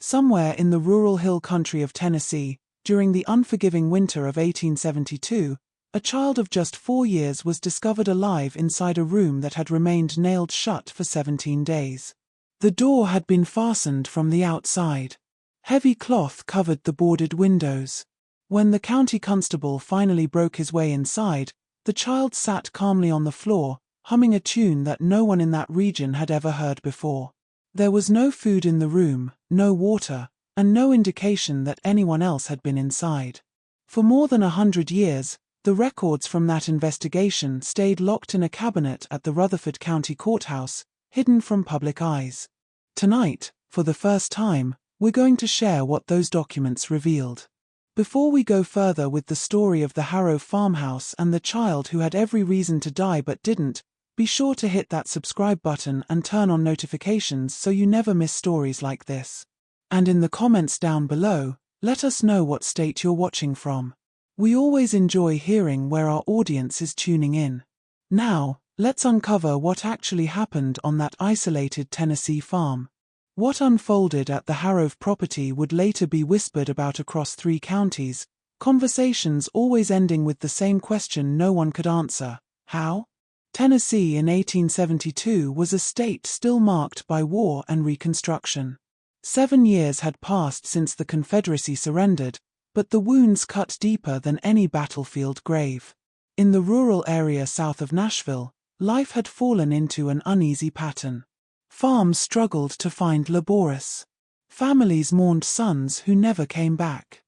Somewhere in the rural hill country of Tennessee, during the unforgiving winter of 1872, a child of just 4 years was discovered alive inside a room that had remained nailed shut for 17 days. The door had been fastened from the outside. Heavy cloth covered the boarded windows. When the county constable finally broke his way inside, the child sat calmly on the floor, humming a tune that no one in that region had ever heard before. There was no food in the room, no water, and no indication that anyone else had been inside. For more than 100 years, the records from that investigation stayed locked in a cabinet at the Rutherford County Courthouse, hidden from public eyes. Tonight, for the first time, we're going to share what those documents revealed. Before we go further with the story of the Harrow farmhouse and the child who had every reason to die but didn't, be sure to hit that subscribe button and turn on notifications so you never miss stories like this. And in the comments down below, let us know what state you're watching from. We always enjoy hearing where our audience is tuning in. Now, let's uncover what actually happened on that isolated Tennessee farm. What unfolded at the Harrow property would later be whispered about across 3 counties, conversations always ending with the same question no one could answer: how? Tennessee in 1872 was a state still marked by war and Reconstruction. 7 years had passed since the Confederacy surrendered, but the wounds cut deeper than any battlefield grave. In the rural area south of Nashville, life had fallen into an uneasy pattern. Farms struggled to find laborers. Families mourned sons who never came back.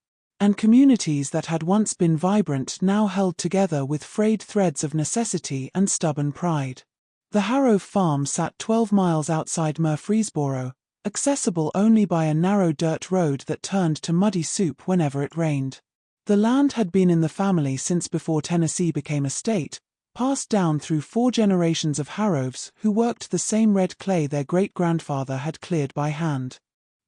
And communities that had once been vibrant now held together with frayed threads of necessity and stubborn pride. The Harrow farm sat 12 miles outside Murfreesboro, accessible only by a narrow dirt road that turned to muddy soup whenever it rained. The land had been in the family since before Tennessee became a state, passed down through 4 generations of Harrows who worked the same red clay their great-grandfather had cleared by hand.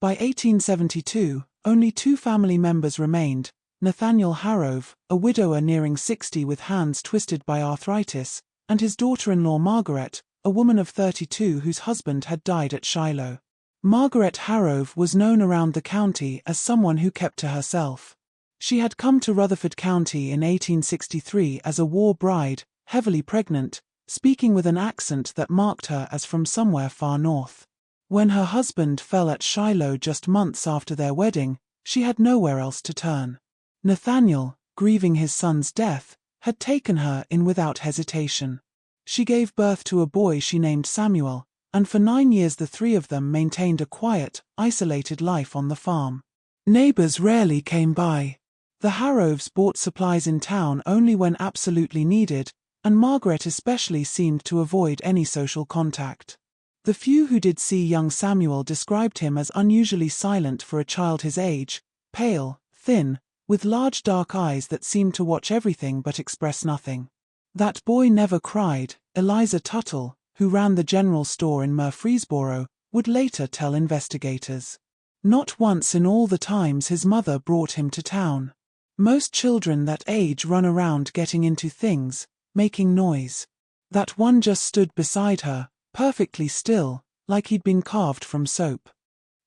By 1872, only 2 family members remained: Nathaniel Harrow, a widower nearing 60 with hands twisted by arthritis, and his daughter-in-law Margaret, a woman of 32 whose husband had died at Shiloh. Margaret Harrow was known around the county as someone who kept to herself. She had come to Rutherford County in 1863 as a war bride, heavily pregnant, speaking with an accent that marked her as from somewhere far north. When her husband fell at Shiloh just months after their wedding, she had nowhere else to turn. Nathaniel, grieving his son's death, had taken her in without hesitation. She gave birth to a boy she named Samuel, and for 9 years the 3 of them maintained a quiet, isolated life on the farm. Neighbors rarely came by. The Harrows bought supplies in town only when absolutely needed, and Margaret especially seemed to avoid any social contact. The few who did see young Samuel described him as unusually silent for a child his age, pale, thin, with large dark eyes that seemed to watch everything but express nothing. That boy never cried, Eliza Tuttle, who ran the general store in Murfreesboro, would later tell investigators. Not once in all the times his mother brought him to town. Most children that age run around getting into things, making noise. That one just stood beside her, perfectly still, like he'd been carved from soap.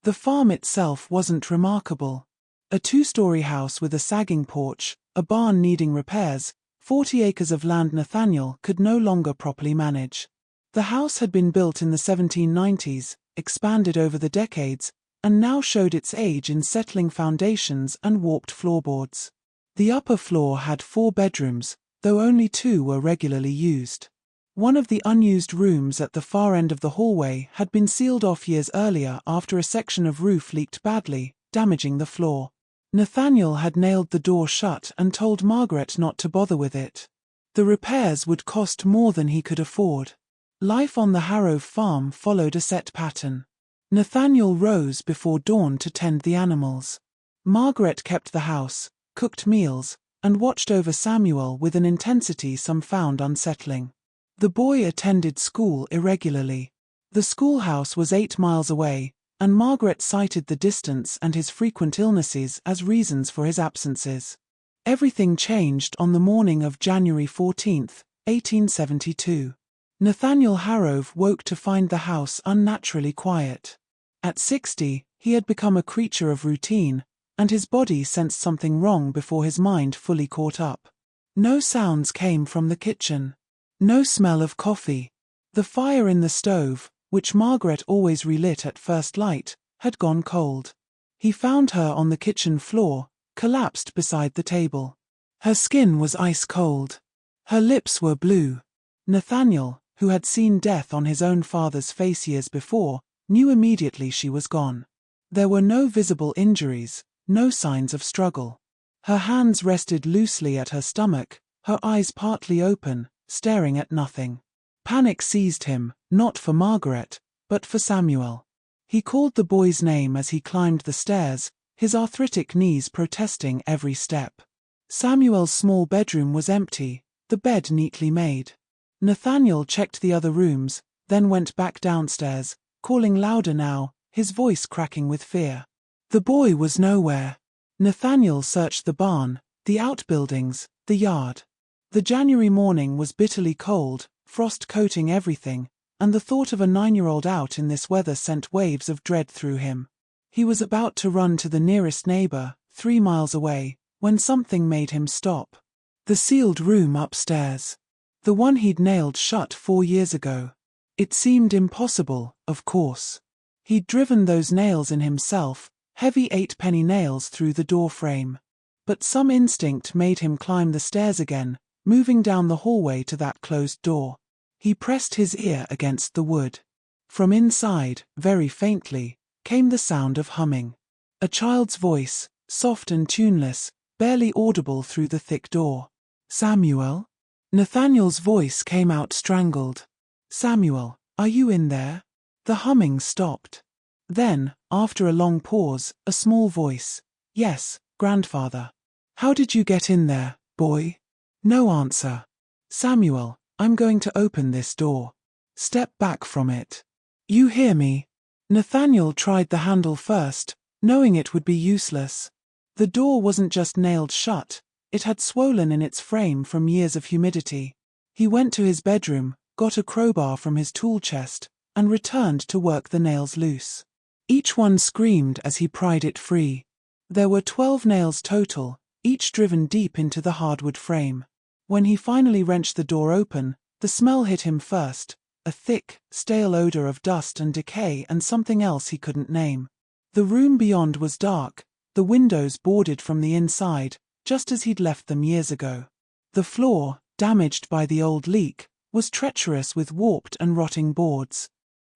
The farm itself wasn't remarkable. A 2-story house with a sagging porch, a barn needing repairs, 40 acres of land Nathaniel could no longer properly manage. The house had been built in the 1790s, expanded over the decades, and now showed its age in settling foundations and warped floorboards. The upper floor had 4 bedrooms, though only 2 were regularly used. One of the unused rooms at the far end of the hallway had been sealed off years earlier after a section of roof leaked badly, damaging the floor. Nathaniel had nailed the door shut and told Margaret not to bother with it. The repairs would cost more than he could afford. Life on the Harrow farm followed a set pattern. Nathaniel rose before dawn to tend the animals. Margaret kept the house, cooked meals, and watched over Samuel with an intensity some found unsettling. The boy attended school irregularly. The schoolhouse was 8 miles away, and Margaret cited the distance and his frequent illnesses as reasons for his absences. Everything changed on the morning of January 14, 1872. Nathaniel Harrow woke to find the house unnaturally quiet. At 60, he had become a creature of routine, and his body sensed something wrong before his mind fully caught up. No sounds came from the kitchen. No smell of coffee. The fire in the stove, which Margaret always relit at first light, had gone cold. He found her on the kitchen floor, collapsed beside the table. Her skin was ice cold. Her lips were blue. Nathaniel, who had seen death on his own father's face years before, knew immediately she was gone. There were no visible injuries, no signs of struggle. Her hands rested loosely at her stomach, her eyes partly open, staring at nothing. Panic seized him, not for Margaret, but for Samuel. He called the boy's name as he climbed the stairs, his arthritic knees protesting every step. Samuel's small bedroom was empty, the bed neatly made. Nathaniel checked the other rooms, then went back downstairs, calling louder now, his voice cracking with fear. The boy was nowhere. Nathaniel searched the barn, the outbuildings, the yard. The January morning was bitterly cold, frost coating everything, and the thought of a 9-year-old out in this weather sent waves of dread through him. He was about to run to the nearest neighbor, 3 miles away, when something made him stop. The sealed room upstairs. The one he'd nailed shut 4 years ago. It seemed impossible, of course. He'd driven those nails in himself, heavy 8-penny nails through the door frame. But some instinct made him climb the stairs again, moving down the hallway to that closed door. He pressed his ear against the wood. From inside, very faintly, came the sound of humming. A child's voice, soft and tuneless, barely audible through the thick door. "Samuel?" Nathaniel's voice came out strangled. "Samuel, are you in there?" The humming stopped. Then, after a long pause, a small voice. "Yes, grandfather." "How did you get in there, boy?" No answer. "Samuel, I'm going to open this door. Step back from it. You hear me?" Nathaniel tried the handle first, knowing it would be useless. The door wasn't just nailed shut, it had swollen in its frame from years of humidity. He went to his bedroom, got a crowbar from his tool chest, and returned to work the nails loose. Each one screamed as he pried it free. There were 12 nails total, each driven deep into the hardwood frame. When he finally wrenched the door open, the smell hit him first, a thick, stale odor of dust and decay and something else he couldn't name. The room beyond was dark, the windows boarded from the inside, just as he'd left them years ago. The floor, damaged by the old leak, was treacherous with warped and rotting boards.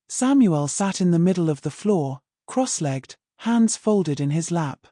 Samuel sat in the middle of the floor, cross-legged, hands folded in his lap.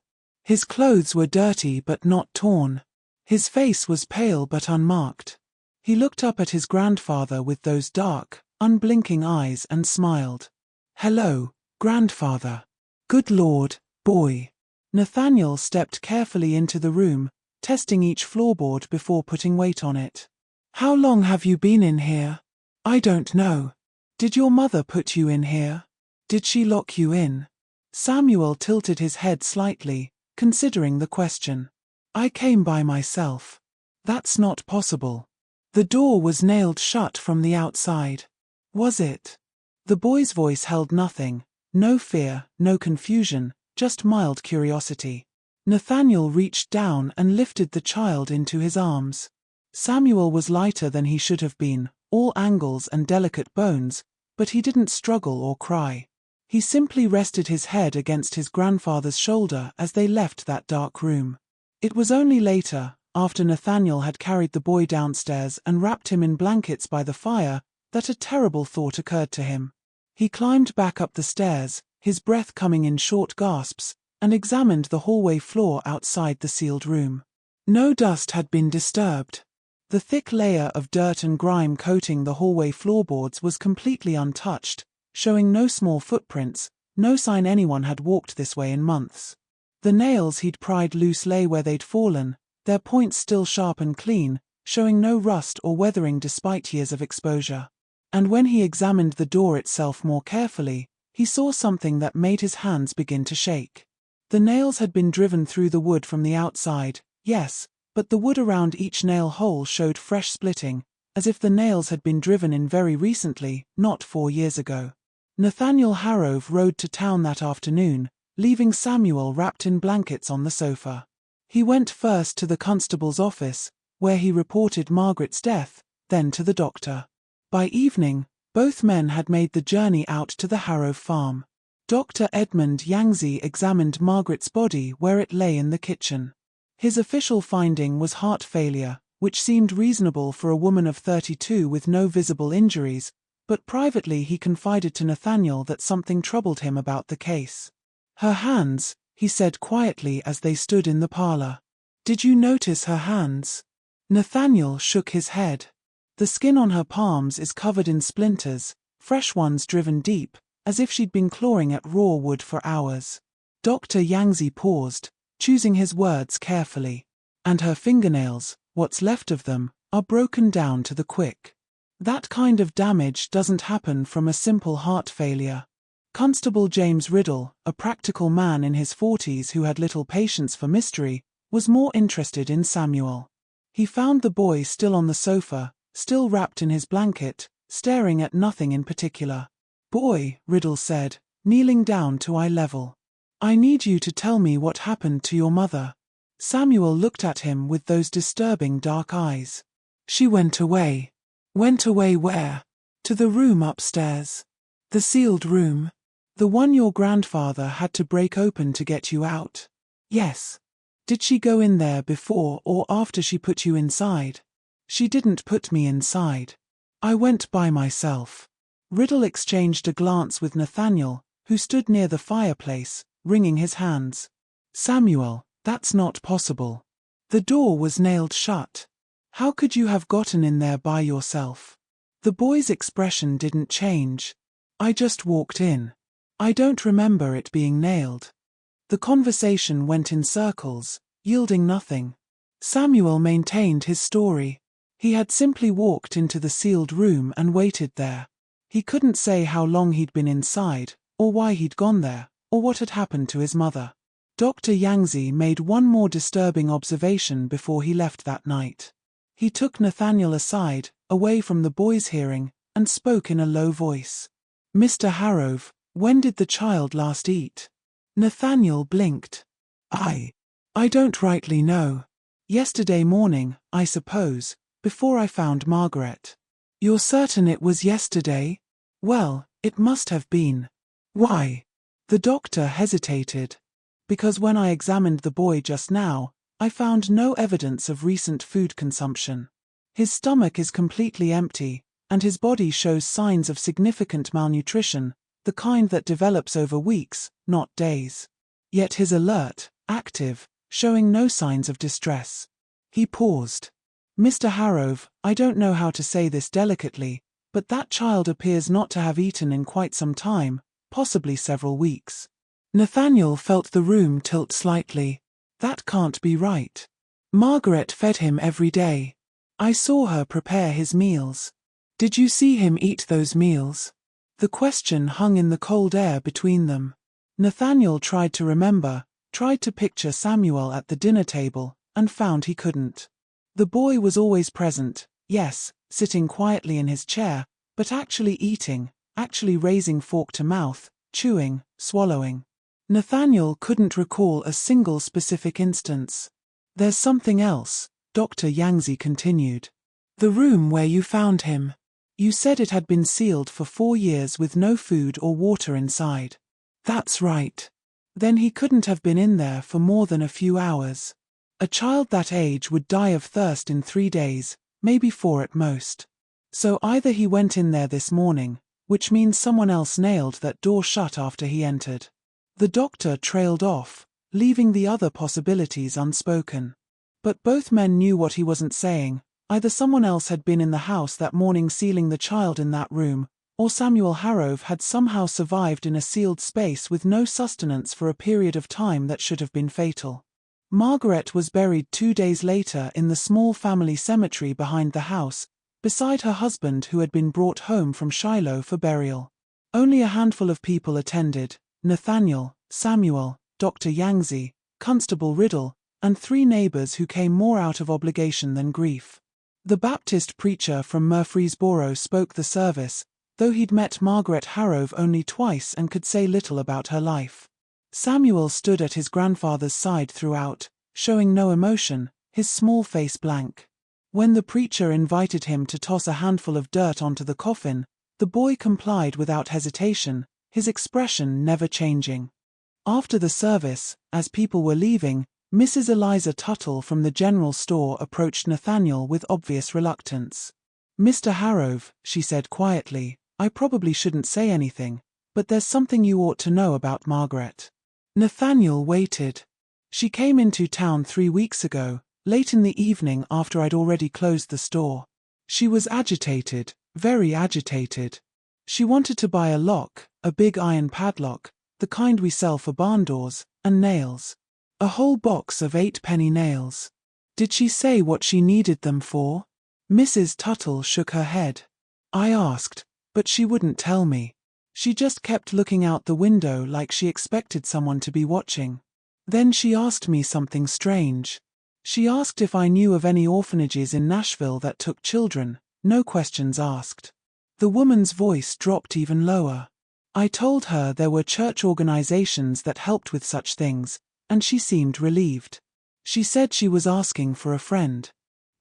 His clothes were dirty but not torn. His face was pale but unmarked. He looked up at his grandfather with those dark, unblinking eyes and smiled. "Hello, grandfather." "Good Lord, boy." Nathaniel stepped carefully into the room, testing each floorboard before putting weight on it. "How long have you been in here?" "I don't know." "Did your mother put you in here? Did she lock you in?" Samuel tilted his head slightly, considering the question. "I came by myself." "That's not possible." "The door was nailed shut from the outside." "Was it?" The boy's voice held nothing, no fear, no confusion, just mild curiosity. Nathaniel reached down and lifted the child into his arms. Samuel was lighter than he should have been, all angles and delicate bones, but he didn't struggle or cry. He simply rested his head against his grandfather's shoulder as they left that dark room. It was only later, after Nathaniel had carried the boy downstairs and wrapped him in blankets by the fire, that a terrible thought occurred to him. He climbed back up the stairs, his breath coming in short gasps, and examined the hallway floor outside the sealed room. No dust had been disturbed. The thick layer of dirt and grime coating the hallway floorboards was completely untouched, showing no small footprints, no sign anyone had walked this way in months. The nails he'd pried loose lay where they'd fallen, their points still sharp and clean, showing no rust or weathering despite years of exposure. And when he examined the door itself more carefully, he saw something that made his hands begin to shake. The nails had been driven through the wood from the outside, yes, but the wood around each nail hole showed fresh splitting, as if the nails had been driven in very recently, not 4 years ago. Nathaniel Harrove rode to town that afternoon, leaving Samuel wrapped in blankets on the sofa. He went first to the constable's office, where he reported Margaret's death, then to the doctor. By evening, both men had made the journey out to the Harrove farm. Dr. Edmund Yangzi examined Margaret's body where it lay in the kitchen. His official finding was heart failure, which seemed reasonable for a woman of 32 with no visible injuries, but privately he confided to Nathaniel that something troubled him about the case. "Her hands," he said quietly as they stood in the parlor. "Did you notice her hands?" Nathaniel shook his head. "The skin on her palms is covered in splinters, fresh ones driven deep, as if she'd been clawing at raw wood for hours." Dr. Yangzi paused, choosing his words carefully. "And her fingernails, what's left of them, are broken down to the quick. That kind of damage doesn't happen from a simple heart failure." Constable James Riddle, a practical man in his 40s who had little patience for mystery, was more interested in Samuel. He found the boy still on the sofa, still wrapped in his blanket, staring at nothing in particular. "Boy," Riddle said, kneeling down to eye level, "I need you to tell me what happened to your mother." Samuel looked at him with those disturbing dark eyes. "She went away." "Went away where?" "To the room upstairs." "The sealed room?" "The one your grandfather had to break open to get you out?" "Yes." "Did she go in there before or after she put you inside?" "She didn't put me inside. I went by myself." Riddle exchanged a glance with Nathaniel, who stood near the fireplace, wringing his hands. "Samuel, that's not possible. The door was nailed shut. How could you have gotten in there by yourself?" The boy's expression didn't change. "I just walked in. I don't remember it being nailed." The conversation went in circles, yielding nothing. Samuel maintained his story. He had simply walked into the sealed room and waited there. He couldn't say how long he'd been inside, or why he'd gone there, or what had happened to his mother. Dr. Yangzi made one more disturbing observation before he left that night. He took Nathaniel aside, away from the boy's hearing, and spoke in a low voice. "Mr. Harrove, when did the child last eat?" Nathaniel blinked. I don't rightly know. Yesterday morning, I suppose, before I found Margaret." "You're certain it was yesterday?" "Well, it must have been." "Why?" The doctor hesitated. "Because when I examined the boy just now, I found no evidence of recent food consumption. His stomach is completely empty, and his body shows signs of significant malnutrition, the kind that develops over weeks, not days. Yet he's alert, active, showing no signs of distress." He paused. "Mr. Harrove, I don't know how to say this delicately, but that child appears not to have eaten in quite some time, possibly several weeks." Nathaniel felt the room tilt slightly. "That can't be right. Margaret fed him every day. I saw her prepare his meals. Did you see him eat those meals?" The question hung in the cold air between them. Nathaniel tried to remember, tried to picture Samuel at the dinner table, and found he couldn't. The boy was always present, yes, sitting quietly in his chair, but actually eating, actually raising fork to mouth, chewing, swallowing. Nathaniel couldn't recall a single specific instance. "There's something else," Dr. Yangzi continued. "The room where you found him. You said it had been sealed for 4 years with no food or water inside." "That's right." "Then he couldn't have been in there for more than a few hours. A child that age would die of thirst in 3 days, maybe 4 at most. So either he went in there this morning, which means someone else nailed that door shut after he entered." The doctor trailed off, leaving the other possibilities unspoken. But both men knew what he wasn't saying. Either someone else had been in the house that morning sealing the child in that room, or Samuel Harrove had somehow survived in a sealed space with no sustenance for a period of time that should have been fatal. Margaret was buried 2 days later in the small family cemetery behind the house, beside her husband who had been brought home from Shiloh for burial. Only a handful of people attended: Nathaniel, Samuel, Dr. Yangzi, Constable Riddle, and 3 neighbors who came more out of obligation than grief. The Baptist preacher from Murfreesboro spoke the service, though he'd met Margaret Harrove only twice and could say little about her life. Samuel stood at his grandfather's side throughout, showing no emotion, his small face blank. When the preacher invited him to toss a handful of dirt onto the coffin, the boy complied without hesitation, his expression never changing. After the service, as people were leaving, Mrs. Eliza Tuttle from the general store approached Nathaniel with obvious reluctance. "Mr. Harrove," she said quietly, "I probably shouldn't say anything, but there's something you ought to know about Margaret." Nathaniel waited. "She came into town 3 weeks ago, late in the evening after I'd already closed the store. She was agitated, very agitated. She wanted to buy a lock, a big iron padlock, the kind we sell for barn doors, and nails. A whole box of 8-penny nails." "Did she say what she needed them for?" Mrs. Tuttle shook her head. "I asked, but she wouldn't tell me. She just kept looking out the window like she expected someone to be watching. Then she asked me something strange. She asked if I knew of any orphanages in Nashville that took children, no questions asked." The woman's voice dropped even lower. "I told her there were church organizations that helped with such things, and she seemed relieved. She said she was asking for a friend.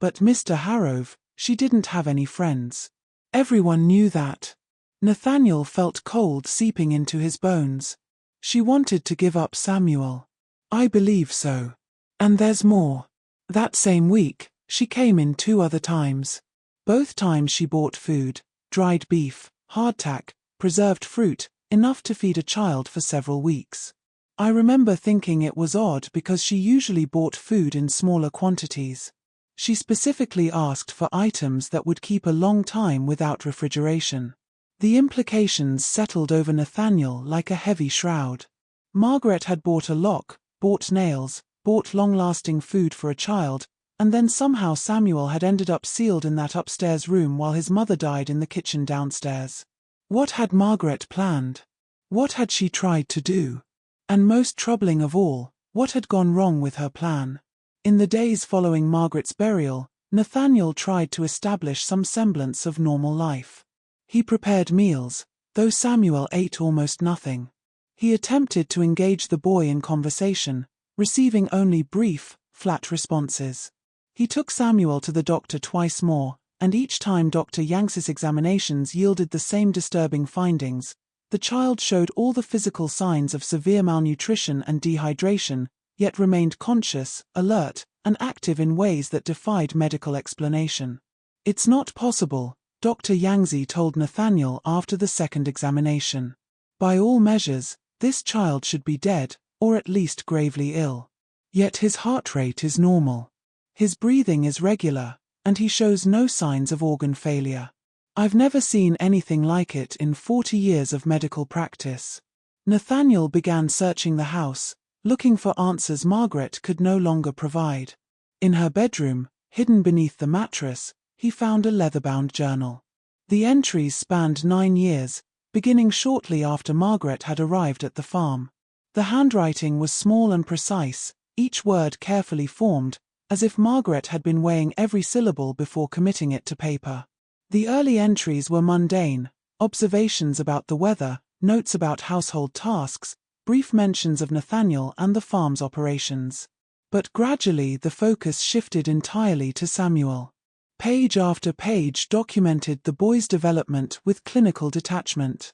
But Mr. Harrove, she didn't have any friends. Everyone knew that." Nathaniel felt cold seeping into his bones. "She wanted to give up Samuel." "I believe so. And there's more. That same week, she came in 2 other times. Both times she bought food, dried beef, hardtack, preserved fruit, enough to feed a child for several weeks. I remember thinking it was odd because she usually bought food in smaller quantities. She specifically asked for items that would keep a long time without refrigeration." The implications settled over Nathaniel like a heavy shroud. Margaret had bought a lock, bought nails, bought long-lasting food for a child, and then somehow Samuel had ended up sealed in that upstairs room while his mother died in the kitchen downstairs. What had Margaret planned? What had she tried to do? And most troubling of all, what had gone wrong with her plan? In the days following Margaret's burial, Nathaniel tried to establish some semblance of normal life. He prepared meals, though Samuel ate almost nothing. He attempted to engage the boy in conversation, receiving only brief, flat responses. He took Samuel to the doctor twice more, and each time Dr. Yanks's examinations yielded the same disturbing findings. The child showed all the physical signs of severe malnutrition and dehydration, yet remained conscious, alert, and active in ways that defied medical explanation. "It's not possible," Dr. Yangzi told Nathaniel after the second examination. "By all measures, this child should be dead, or at least gravely ill. Yet his heart rate is normal. His breathing is regular, and he shows no signs of organ failure. I've never seen anything like it in 40 years of medical practice." Nathaniel began searching the house, looking for answers Margaret could no longer provide. In her bedroom, hidden beneath the mattress, he found a leather-bound journal. The entries spanned 9 years, beginning shortly after Margaret had arrived at the farm. The handwriting was small and precise, each word carefully formed, as if Margaret had been weighing every syllable before committing it to paper. The early entries were mundane: observations about the weather, notes about household tasks, brief mentions of Nathaniel and the farm's operations. But gradually the focus shifted entirely to Samuel. Page after page documented the boy's development with clinical detachment.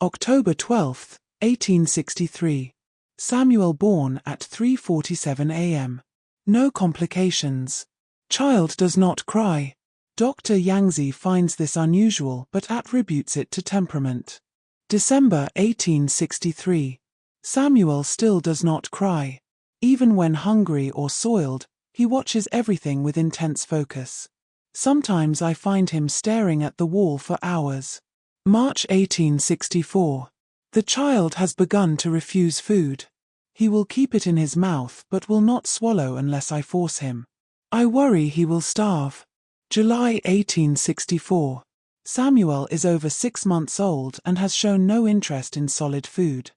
October 12, 1863. Samuel born at 3:47 a.m. No complications. Child does not cry. Dr. Yangzi finds this unusual but attributes it to temperament. December 1863. Samuel still does not cry. Even when hungry or soiled, he watches everything with intense focus. Sometimes I find him staring at the wall for hours. March 1864. The child has begun to refuse food. He will keep it in his mouth but will not swallow unless I force him. I worry he will starve. July 1864. Samuel is over 6 months old and has shown no interest in solid food.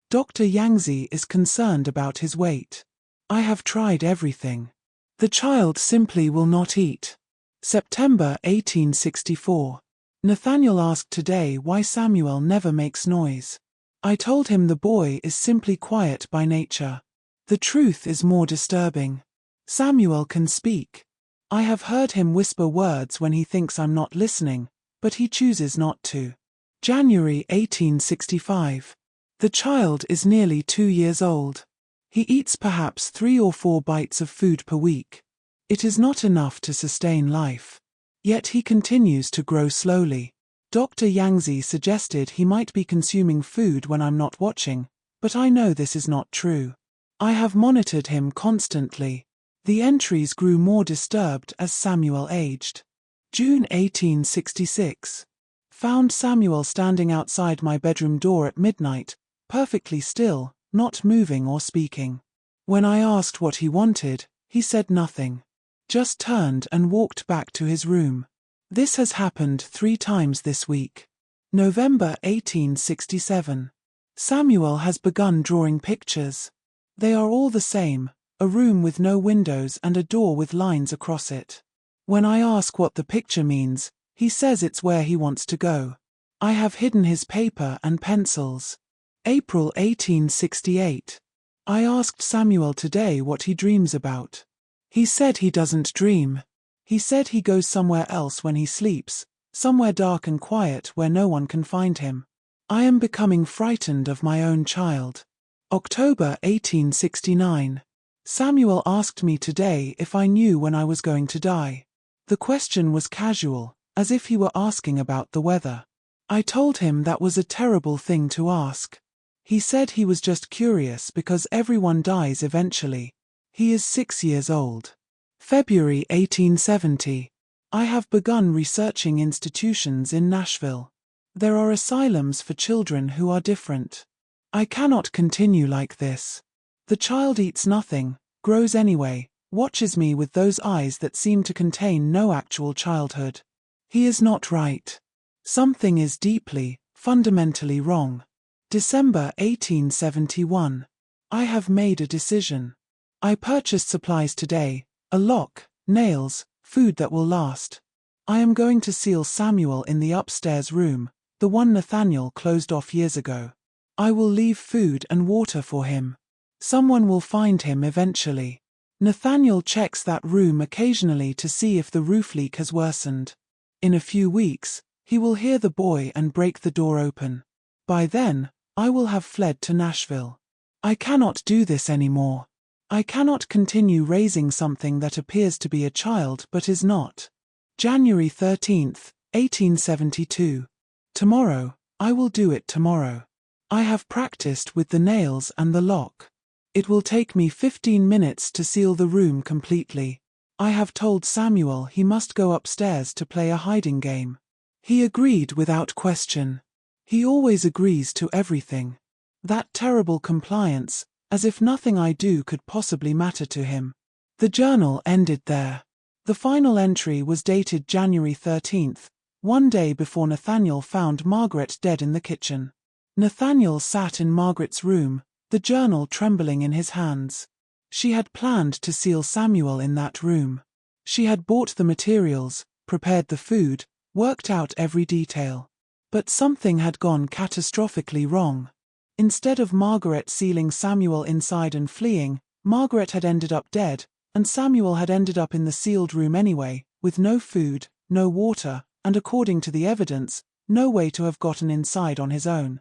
Dr. Yangzi is concerned about his weight. I have tried everything. The child simply will not eat. September 1864. Nathaniel asked today why Samuel never makes noise. I told him the boy is simply quiet by nature. The truth is more disturbing. Samuel can speak. I have heard him whisper words when he thinks I'm not listening, but he chooses not to. January 1865. The child is nearly 2 years old. He eats perhaps 3 or 4 bites of food per week. It is not enough to sustain life. Yet he continues to grow slowly. Dr. Yangzi suggested he might be consuming food when I'm not watching, but I know this is not true. I have monitored him constantly. The entries grew more disturbed as Samuel aged. June 1866. Found Samuel standing outside my bedroom door at midnight, perfectly still, not moving or speaking. When I asked what he wanted, he said nothing. Just turned and walked back to his room. This has happened 3 times this week. November 1867. Samuel has begun drawing pictures. They are all the same, a room with no windows and a door with lines across it. When I ask what the picture means, he says it's where he wants to go. I have hidden his paper and pencils. April 1868. I asked Samuel today what he dreams about. He said he doesn't dream. He said he goes somewhere else when he sleeps, somewhere dark and quiet where no one can find him. I am becoming frightened of my own child. October 1869. Samuel asked me today if I knew when I was going to die. The question was casual, as if he were asking about the weather. I told him that was a terrible thing to ask. He said he was just curious because everyone dies eventually. He is 6 years old. February 1870. I have begun researching institutions in Nashville. There are asylums for children who are different. I cannot continue like this. The child eats nothing, grows anyway, watches me with those eyes that seem to contain no actual childhood. He is not right. Something is deeply, fundamentally wrong. December 1871. I have made a decision. I purchased supplies today, a lock, nails, food that will last. I am going to seal Samuel in the upstairs room, the one Nathaniel closed off years ago. I will leave food and water for him. Someone will find him eventually. Nathaniel checks that room occasionally to see if the roof leak has worsened. In a few weeks, he will hear the boy and break the door open. By then, I will have fled to Nashville. I cannot do this anymore. I cannot continue raising something that appears to be a child but is not. January 13th, 1872. Tomorrow, I will do it tomorrow. I have practiced with the nails and the lock. It will take me 15 minutes to seal the room completely. I have told Samuel he must go upstairs to play a hiding game. He agreed without question. He always agrees to everything. That terrible compliance, as if nothing I do could possibly matter to him. The journal ended there. The final entry was dated January 13th, one day before Nathaniel found Margaret dead in the kitchen. Nathaniel sat in Margaret's room, the journal trembling in his hands. She had planned to seal Samuel in that room. She had bought the materials, prepared the food, worked out every detail. But something had gone catastrophically wrong. Instead of Margaret sealing Samuel inside and fleeing, Margaret had ended up dead, and Samuel had ended up in the sealed room anyway, with no food, no water, and according to the evidence, no way to have gotten inside on his own.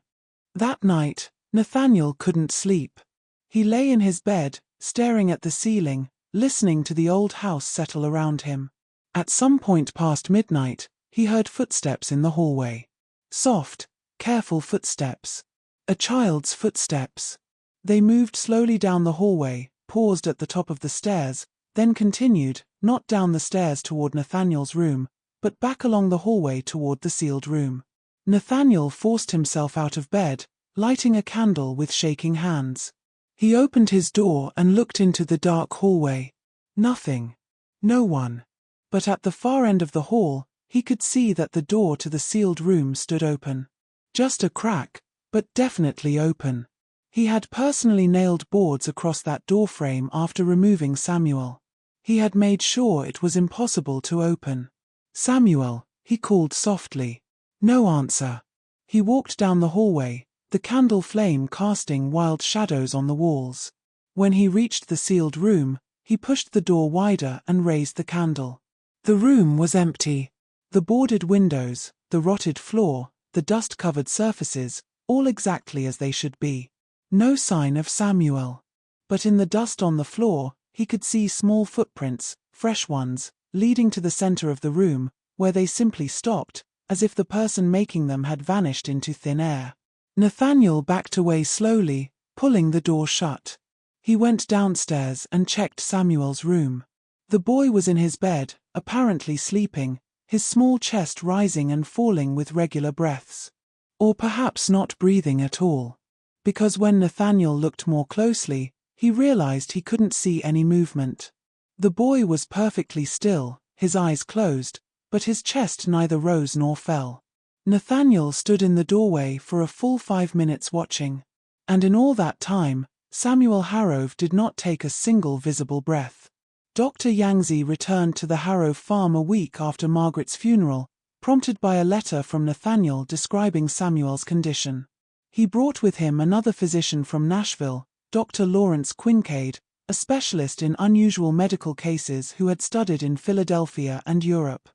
That night, Nathaniel couldn't sleep. He lay in his bed, staring at the ceiling, listening to the old house settle around him. At some point past midnight, he heard footsteps in the hallway. Soft, careful footsteps. A child's footsteps. They moved slowly down the hallway, paused at the top of the stairs, then continued, not down the stairs toward Nathaniel's room, but back along the hallway toward the sealed room. Nathaniel forced himself out of bed, lighting a candle with shaking hands. He opened his door and looked into the dark hallway. Nothing. No one. But at the far end of the hall, he could see that the door to the sealed room stood open. Just a crack, but definitely open. He had personally nailed boards across that doorframe after removing Samuel. He had made sure it was impossible to open. Samuel, he called softly. No answer. He walked down the hallway, the candle flame casting wild shadows on the walls. When he reached the sealed room, he pushed the door wider and raised the candle. The room was empty. The boarded windows, the rotted floor, the dust-covered surfaces, all exactly as they should be. No sign of Samuel. But in the dust on the floor, he could see small footprints, fresh ones, leading to the center of the room, where they simply stopped, as if the person making them had vanished into thin air. Nathaniel backed away slowly, pulling the door shut. He went downstairs and checked Samuel's room. The boy was in his bed, apparently sleeping, his small chest rising and falling with regular breaths. Or perhaps not breathing at all. Because when Nathaniel looked more closely, he realized he couldn't see any movement. The boy was perfectly still, his eyes closed, but his chest neither rose nor fell. Nathaniel stood in the doorway for a full 5 minutes watching. And in all that time, Samuel Harrove did not take a single visible breath. Dr. Yangzi returned to the Harrove farm a week after Margaret's funeral, prompted by a letter from Nathaniel describing Samuel's condition. He brought with him another physician from Nashville, Dr. Lawrence Quincade, a specialist in unusual medical cases who had studied in Philadelphia and Europe.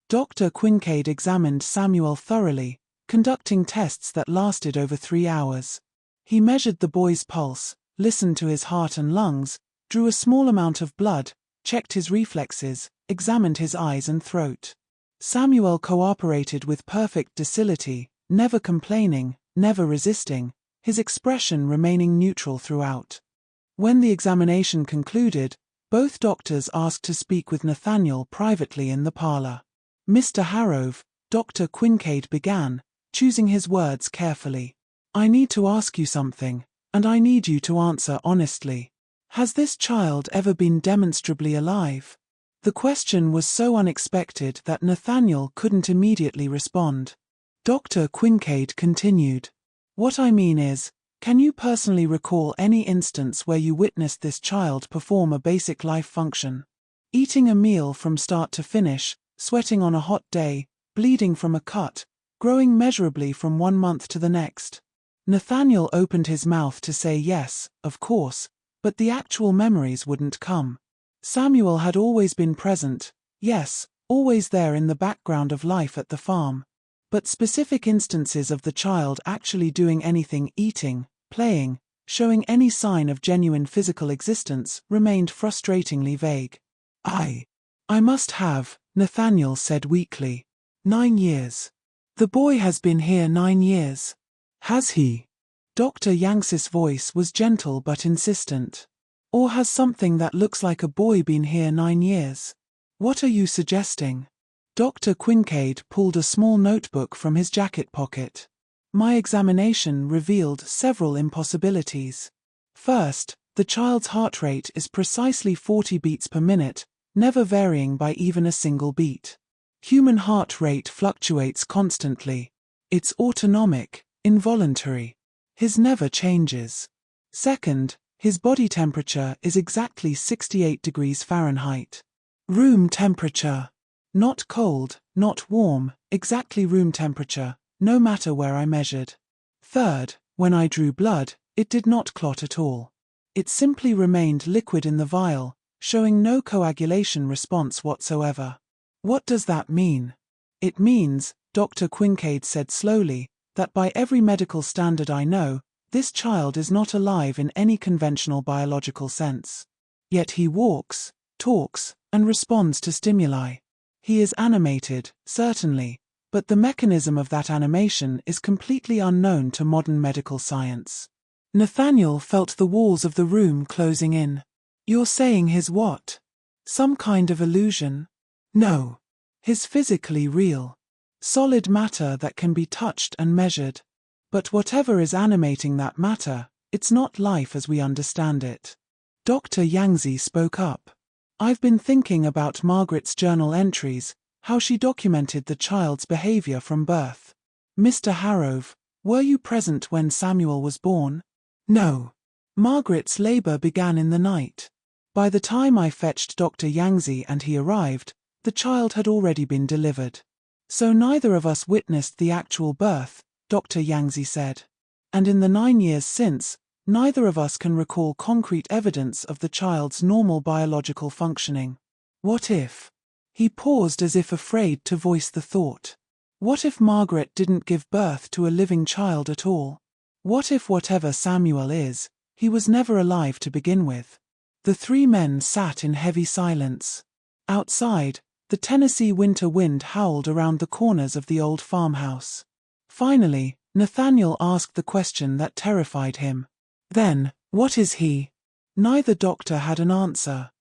Dr. Quincade examined Samuel thoroughly, conducting tests that lasted over 3 hours. He measured the boy's pulse, listened to his heart and lungs, drew a small amount of blood, checked his reflexes, examined his eyes and throat. Samuel cooperated with perfect docility, never complaining, never resisting, his expression remaining neutral throughout. When the examination concluded, both doctors asked to speak with Nathaniel privately in the parlor. Mr. Harrove, Dr. Quincade began, choosing his words carefully. I need to ask you something, and I need you to answer honestly. Has this child ever been demonstrably alive? The question was so unexpected that Nathaniel couldn't immediately respond. Dr. Quincade continued. What I mean is, can you personally recall any instance where you witnessed this child perform a basic life function? Eating a meal from start to finish, sweating on a hot day, bleeding from a cut, growing measurably from 1 month to the next. Nathaniel opened his mouth to say yes, of course, but the actual memories wouldn't come. Samuel had always been present, yes, always there in the background of life at the farm. But specific instances of the child actually doing anything, eating, playing, showing any sign of genuine physical existence remained frustratingly vague. I must have, Nathaniel said weakly. 9 years. The boy has been here 9 years. Has he? Dr. Yangzi's voice was gentle but insistent. Or has something that looks like a boy been here 9 years? What are you suggesting? Dr. Quincade pulled a small notebook from his jacket pocket. My examination revealed several impossibilities. First, the child's heart rate is precisely 40 beats per minute, never varying by even a single beat. Human heart rate fluctuates constantly. It's autonomic, involuntary. His never changes. Second, his body temperature is exactly 68 degrees Fahrenheit. Room temperature. Not cold, not warm, exactly room temperature, no matter where I measured. Third, when I drew blood, it did not clot at all. It simply remained liquid in the vial, showing no coagulation response whatsoever. What does that mean? It means, Dr. Quincade said slowly, that by every medical standard I know, this child is not alive in any conventional biological sense. Yet he walks, talks, and responds to stimuli. He is animated, certainly, but the mechanism of that animation is completely unknown to modern medical science. Nathaniel felt the walls of the room closing in. You're saying his what? Some kind of illusion? No. His physically real. Solid matter that can be touched and measured. But whatever is animating that matter, it's not life as we understand it. Dr. Yangzi spoke up. I've been thinking about Margaret's journal entries, how she documented the child's behavior from birth. Mr. Harrove, were you present when Samuel was born? No. Margaret's labor began in the night. By the time I fetched Dr. Yangzi and he arrived, the child had already been delivered. So neither of us witnessed the actual birth, Dr. Yangzi said. And in the 9 years since, neither of us can recall concrete evidence of the child's normal biological functioning. What if? He paused as if afraid to voice the thought. What if Margaret didn't give birth to a living child at all? What if whatever Samuel is, he was never alive to begin with? The three men sat in heavy silence. Outside, the Tennessee winter wind howled around the corners of the old farmhouse. Finally, Nathaniel asked the question that terrified him. Then, what is he? Neither doctor had an answer.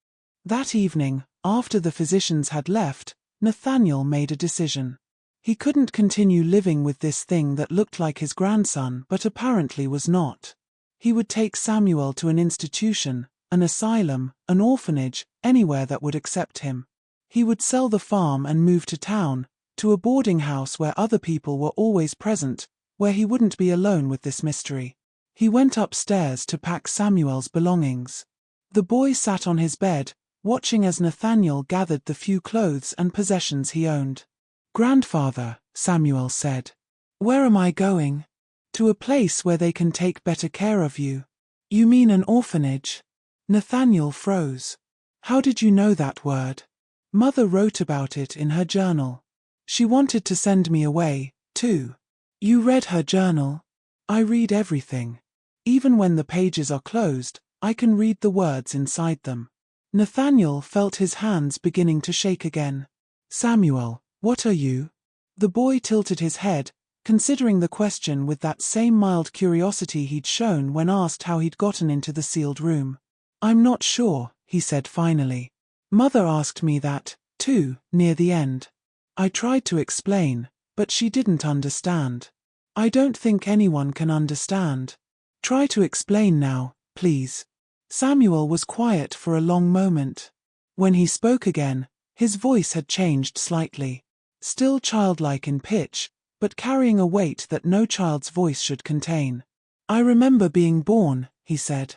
That evening, after the physicians had left, Nathaniel made a decision. He couldn't continue living with this thing that looked like his grandson but apparently was not. He would take Samuel to an institution, an asylum, an orphanage, anywhere that would accept him. He would sell the farm and move to town, to a boarding house where other people were always present, where he wouldn't be alone with this mystery. He went upstairs to pack Samuel's belongings. The boy sat on his bed, watching as Nathaniel gathered the few clothes and possessions he owned. "Grandfather," Samuel said, "where am I going?" "To a place where they can take better care of you." "You mean an orphanage?" Nathaniel froze. "How did you know that word?" "Mother wrote about it in her journal. She wanted to send me away, too." "You read her journal?" "I read everything. Even when the pages are closed, I can read the words inside them." Nathaniel felt his hands beginning to shake again. "Samuel, what are you?" The boy tilted his head, considering the question with that same mild curiosity he'd shown when asked how he'd gotten into the sealed room. "I'm not sure," he said finally. "Mother asked me that, too, near the end. I tried to explain, but she didn't understand. I don't think anyone can understand. Try to explain now, please." Samuel was quiet for a long moment. When he spoke again, his voice had changed slightly. Still childlike in pitch, but carrying a weight that no child's voice should contain. "I remember being born," he said.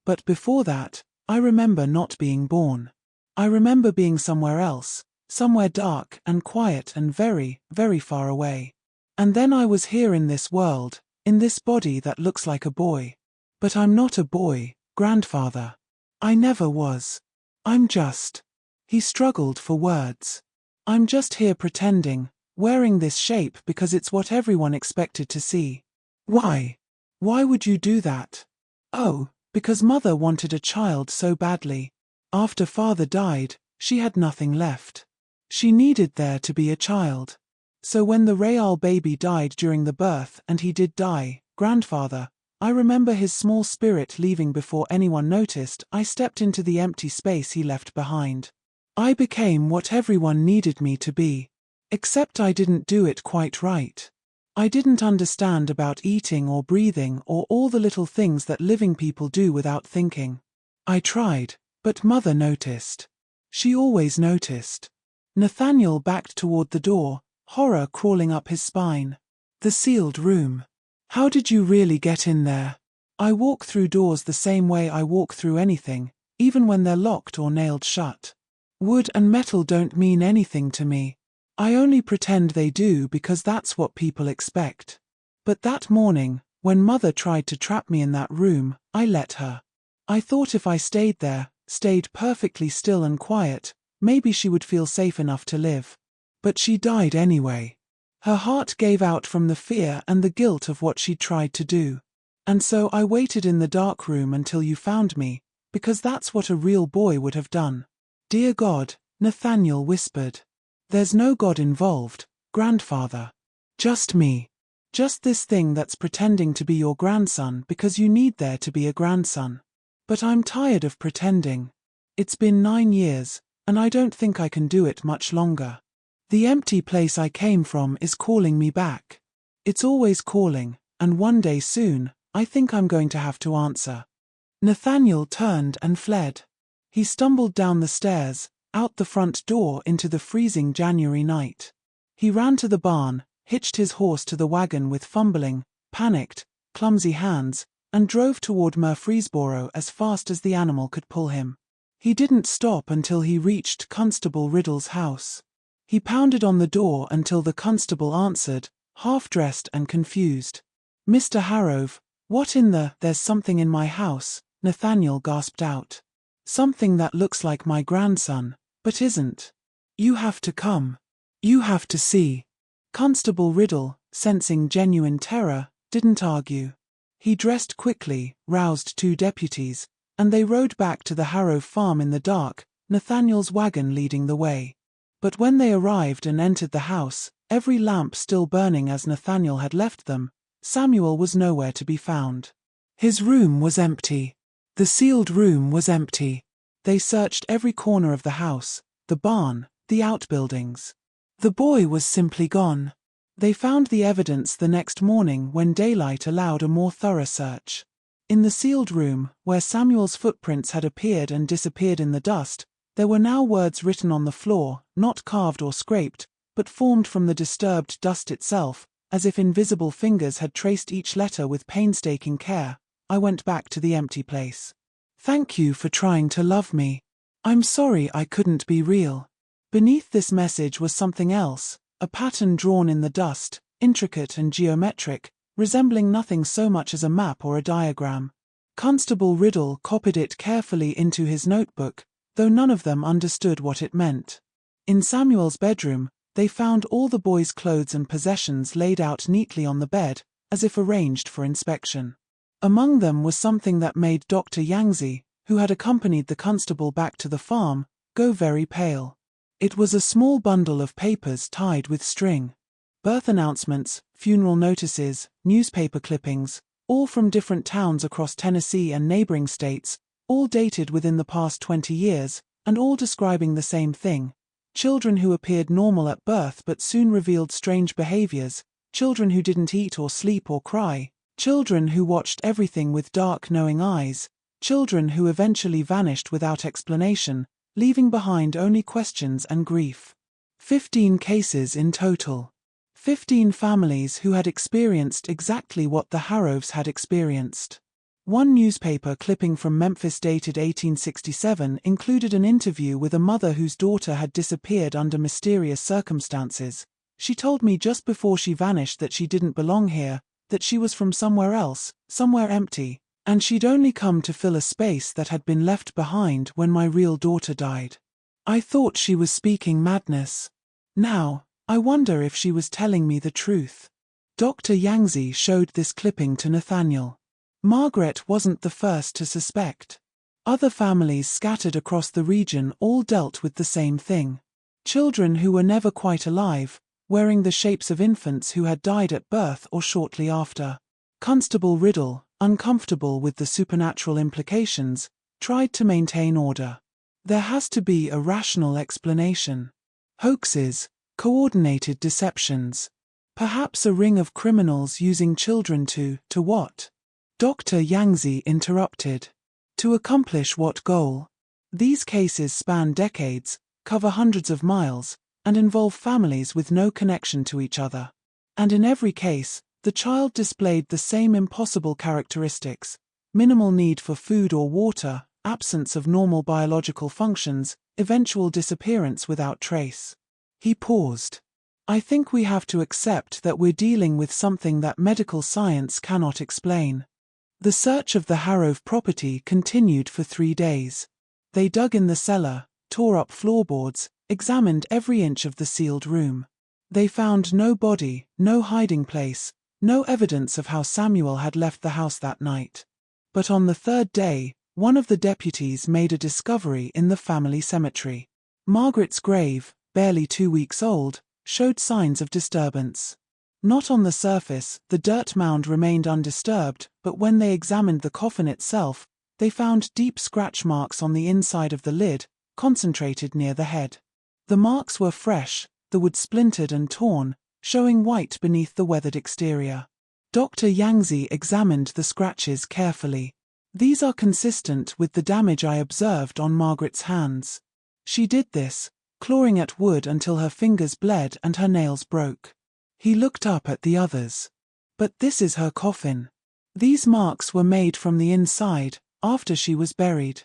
"But before that, I remember not being born. I remember being somewhere else, somewhere dark and quiet and very, very far away. And then I was here in this world, in this body that looks like a boy. But I'm not a boy, grandfather. I never was. I'm just..." He struggled for words. "I'm just here pretending, wearing this shape because it's what everyone expected to see." "Why? Why would you do that?" "Oh, because Mother wanted a child so badly. After Father died, she had nothing left. She needed there to be a child. So when the Real baby died during the birth, and he did die, grandfather, I remember his small spirit leaving before anyone noticed. I stepped into the empty space he left behind. I became what everyone needed me to be. Except I didn't do it quite right. I didn't understand about eating or breathing or all the little things that living people do without thinking. I tried, but Mother noticed. She always noticed." Nathaniel backed toward the door, horror crawling up his spine. "The sealed room. How did you really get in there?" "I walk through doors the same way I walk through anything, even when they're locked or nailed shut. Wood and metal don't mean anything to me. I only pretend they do because that's what people expect. But that morning, when Mother tried to trap me in that room, I let her. I thought if I stayed there, stayed perfectly still and quiet, maybe she would feel safe enough to live. But she died anyway. Her heart gave out from the fear and the guilt of what she'd tried to do. And so I waited in the dark room until you found me, because that's what a real boy would have done." "Dear God," Nathaniel whispered. "There's no God involved, grandfather. Just me. Just this thing that's pretending to be your grandson because you need there to be a grandson. But I'm tired of pretending. It's been 9 years, and I don't think I can do it much longer. The empty place I came from is calling me back. It's always calling, and one day soon, I think I'm going to have to answer." Nathaniel turned and fled. He stumbled down the stairs, out the front door into the freezing January night. He ran to the barn, hitched his horse to the wagon with fumbling, panicked, clumsy hands, and drove toward Murfreesboro as fast as the animal could pull him. He didn't stop until he reached Constable Riddle's house. He pounded on the door until the constable answered, half-dressed and confused. "Mr. Harrove, what in the— There's something in my house," Nathaniel gasped out. "Something that looks like my grandson, but isn't. You have to come. You have to see." Constable Riddle, sensing genuine terror, didn't argue. He dressed quickly, roused 2 deputies, and they rode back to the Harrove farm in the dark, Nathaniel's wagon leading the way. But when they arrived and entered the house, every lamp still burning as Nathaniel had left them, Samuel was nowhere to be found. His room was empty. The sealed room was empty. They searched every corner of the house, the barn, the outbuildings. The boy was simply gone. They found the evidence the next morning when daylight allowed a more thorough search. In the sealed room, where Samuel's footprints had appeared and disappeared in the dust, there were now words written on the floor, not carved or scraped, but formed from the disturbed dust itself, as if invisible fingers had traced each letter with painstaking care. "I went back to the empty place. Thank you for trying to love me. I'm sorry I couldn't be real." Beneath this message was something else, a pattern drawn in the dust, intricate and geometric, resembling nothing so much as a map or a diagram. Constable Riddle copied it carefully into his notebook, though none of them understood what it meant. In Samuel's bedroom, they found all the boy's clothes and possessions laid out neatly on the bed, as if arranged for inspection. Among them was something that made Dr. Yangzi, who had accompanied the constable back to the farm, go very pale. It was a small bundle of papers tied with string. Birth announcements, funeral notices, newspaper clippings, all from different towns across Tennessee and neighboring states, all dated within the past 20 years, and all describing the same thing. Children who appeared normal at birth but soon revealed strange behaviors, children who didn't eat or sleep or cry, children who watched everything with dark knowing eyes, children who eventually vanished without explanation, leaving behind only questions and grief. 15 cases in total. 15 families who had experienced exactly what the Harroves had experienced. One newspaper clipping from Memphis dated 1867 included an interview with a mother whose daughter had disappeared under mysterious circumstances. "She told me just before she vanished that she didn't belong here, that she was from somewhere else, somewhere empty, and she'd only come to fill a space that had been left behind when my real daughter died. I thought she was speaking madness. Now, I wonder if she was telling me the truth." Dr. Yangzi showed this clipping to Nathaniel. Margaret wasn't the first to suspect. Other families scattered across the region all dealt with the same thing. Children who were never quite alive, wearing the shapes of infants who had died at birth or shortly after. Constable Riddle, uncomfortable with the supernatural implications, tried to maintain order. There has to be a rational explanation. Hoaxes, coordinated deceptions. Perhaps a ring of criminals using children to what? Dr. Yangzi interrupted. To accomplish what goal? These cases span decades, cover hundreds of miles, and involve families with no connection to each other. And in every case, the child displayed the same impossible characteristics: minimal need for food or water, absence of normal biological functions, eventual disappearance without trace. He paused. "I think we have to accept that we're dealing with something that medical science cannot explain." The search of the Harrove property continued for 3 days. They dug in the cellar, tore up floorboards, examined every inch of the sealed room. They found no body, no hiding place, no evidence of how Samuel had left the house that night. But on the 3rd day, one of the deputies made a discovery in the family cemetery. Margaret's grave, barely 2 weeks old, showed signs of disturbance. Not on the surface, the dirt mound remained undisturbed, but when they examined the coffin itself, they found deep scratch marks on the inside of the lid, concentrated near the head. The marks were fresh, the wood splintered and torn, showing white beneath the weathered exterior. Dr. Yangzi examined the scratches carefully. "These are consistent with the damage I observed on Margaret's hands. She did this, clawing at wood until her fingers bled and her nails broke." He looked up at the others. "But this is her coffin. These marks were made from the inside, after she was buried."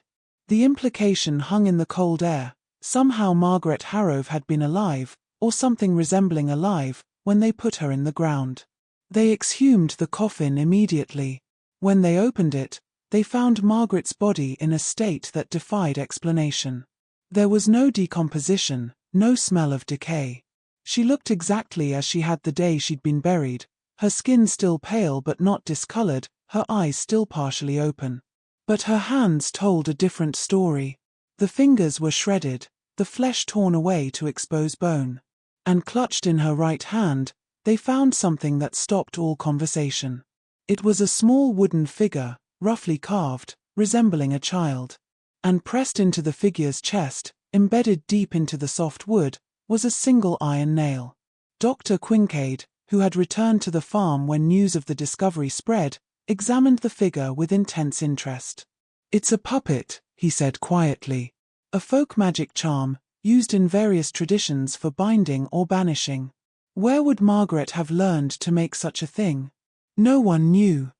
The implication hung in the cold air. Somehow Margaret Harrove had been alive, or something resembling alive, when they put her in the ground. They exhumed the coffin immediately. When they opened it, they found Margaret's body in a state that defied explanation. There was no decomposition, no smell of decay. She looked exactly as she had the day she'd been buried, her skin still pale but not discolored, her eyes still partially open. But her hands told a different story. The fingers were shredded, the flesh torn away to expose bone. And clutched in her right hand, they found something that stopped all conversation. It was a small wooden figure, roughly carved, resembling a child. And pressed into the figure's chest, embedded deep into the soft wood, was a single iron nail. Dr. Quincaid, who had returned to the farm when news of the discovery spread, examined the figure with intense interest. "It's a puppet," he said quietly. "A folk magic charm, used in various traditions for binding or banishing. Where would Margaret have learned to make such a thing? No one knew.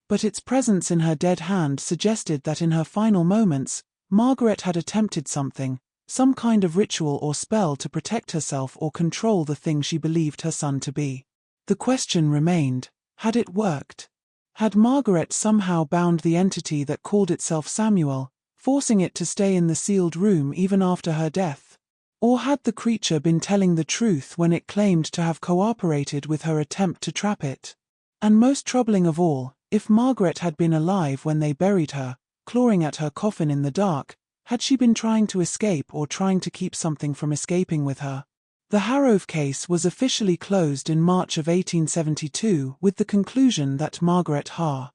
But its presence in her dead hand suggested that in her final moments, Margaret had attempted something, some kind of ritual or spell to protect herself or control the thing she believed her son to be. The question remained, had it worked? Had Margaret somehow bound the entity that called itself Samuel, forcing it to stay in the sealed room even after her death? Or had the creature been telling the truth when it claimed to have cooperated with her attempt to trap it? And most troubling of all, if Margaret had been alive when they buried her, clawing at her coffin in the dark, had she been trying to escape or trying to keep something from escaping with her? The Harrove case was officially closed in March of 1872 with the conclusion that Margaret Haar